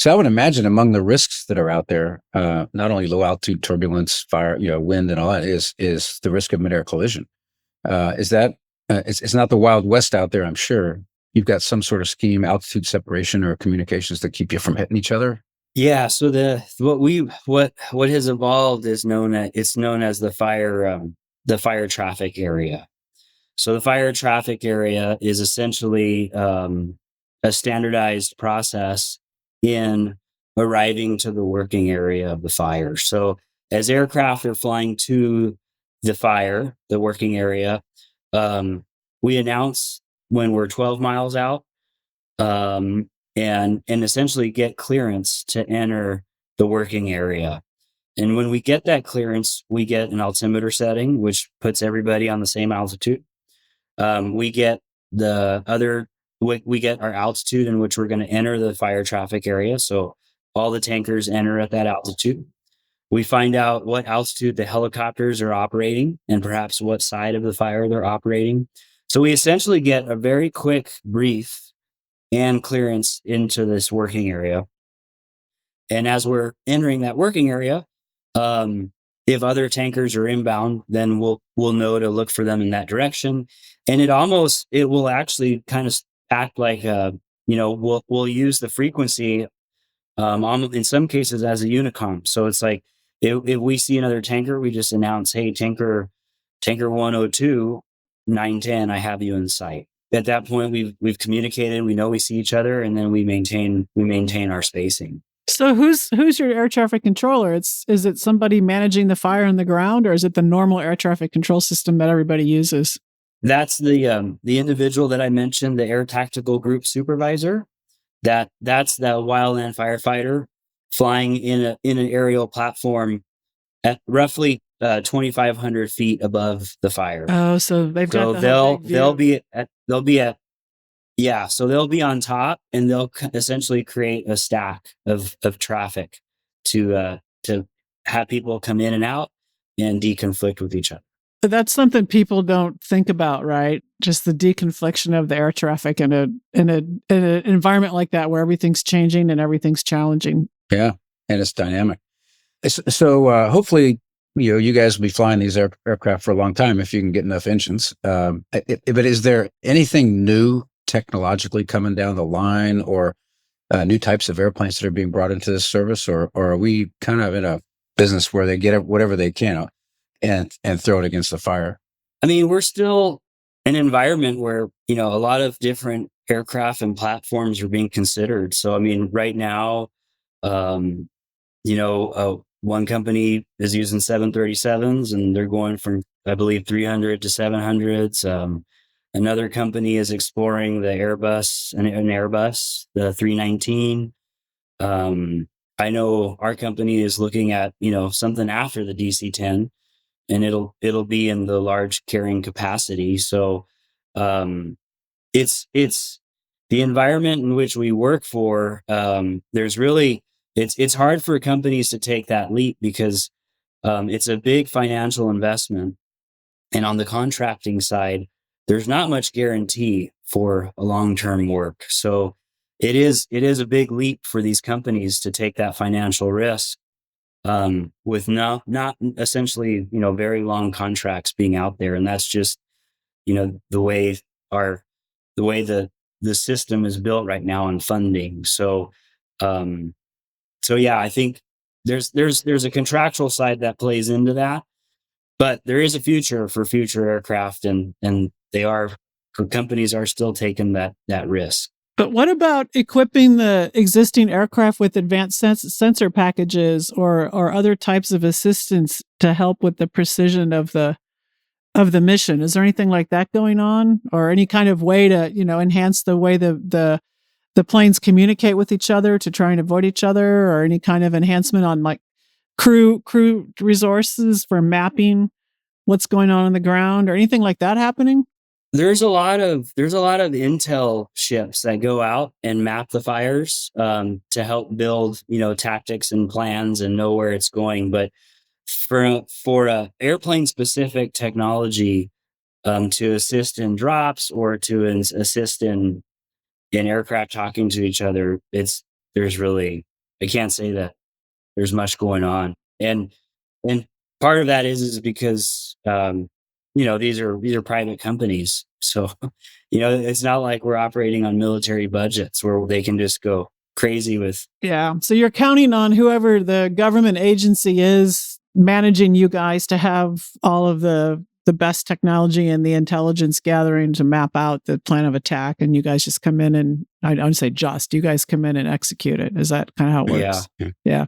So I would imagine among the risks that are out there, not only low altitude turbulence, fire, wind, and all that is the risk of midair collision. Is that it's not the Wild West out there? I'm sure you've got some sort of scheme, altitude separation, or communications that keep you from hitting each other. Yeah, so what has evolved is known as the fire traffic area. So the fire traffic area is essentially a standardized process in arriving to the working area of the fire. So as aircraft are flying to the working area, um, we announce when we're 12 miles out, and essentially get clearance to enter the working area. And when we get that clearance, we get an altimeter setting, which puts everybody on the same altitude. We get the other, we get our altitude in which we're going to enter the fire traffic area. So all the tankers enter at that altitude. We find out what altitude the helicopters are operating and perhaps what side of the fire they're operating. So we essentially get a very quick brief and clearance into this working area. And as we're entering that working area, um, if other tankers are inbound, then we'll know to look for them in that direction. And it will actually kind of act like we'll use the frequency in some cases as a unicom. So it's like if we see another tanker, we just announce, hey, tanker 102 910, I have you in sight. At that point, we've communicated, we know we see each other, and then we maintain our spacing. So who's your air traffic controller? Is it somebody managing the fire on the ground, or is it the normal air traffic control system that everybody uses? That's the individual that I mentioned, the air tactical group supervisor. That's the wildland firefighter flying in an aerial platform at roughly 2,500 feet above the fire. Oh, so they've got So the so they'll be on top, and they'll essentially create a stack of traffic to have people come in and out and deconflict with each other. But that's something people don't think about, right? Just the deconfliction of the air traffic in an environment like that where everything's changing and everything's challenging. Yeah, and it's dynamic. So hopefully, you guys will be flying these aircraft for a long time if you can get enough engines. But is there anything new technologically coming down the line, or new types of airplanes that are being brought into this service, or are we kind of in a business where they get whatever they can and throw it against the fire? I mean, we're still an environment where, a lot of different aircraft and platforms are being considered. So, I mean, right now, one company is using 737s, and they're going from, I believe, 300 to 700s. Another company is exploring the Airbus, the 319. I know our company is looking at, something after the DC-10, and it'll be in the large carrying capacity. So it's the environment in which we work for. There's really it's hard for companies to take that leap because it's a big financial investment, and on the contracting side, there's not much guarantee for a long-term work. So it is a big leap for these companies to take that financial risk, with not essentially, very long contracts being out there. And that's just, the way the system is built right now on funding. So, yeah, I think there's a contractual side that plays into that, but there is a future for future aircraft, and companies are still taking that risk. But what about equipping the existing aircraft with advanced sensor packages or other types of assistance to help with the precision of the mission? Is there anything like that going on, or any kind of way to enhance the way the planes communicate with each other to try and avoid each other, or any kind of enhancement on like crew resources for mapping what's going on the ground, or anything like that happening? There's a lot of intel ships that go out and map the fires, to help build, tactics and plans and know where it's going. But for a airplane specific technology, to assist in drops or to assist in aircraft talking to each other, there's really I can't say that there's much going on. And part of that is because these are private companies. So, it's not like we're operating on military budgets where they can just go crazy with. Yeah. So you're counting on whoever the government agency is managing you guys to have all of the best technology and the intelligence gathering to map out the plan of attack, and you guys just come in and I don't say just, you guys come in and execute it. Is that kind of how it works? Yeah. Yeah.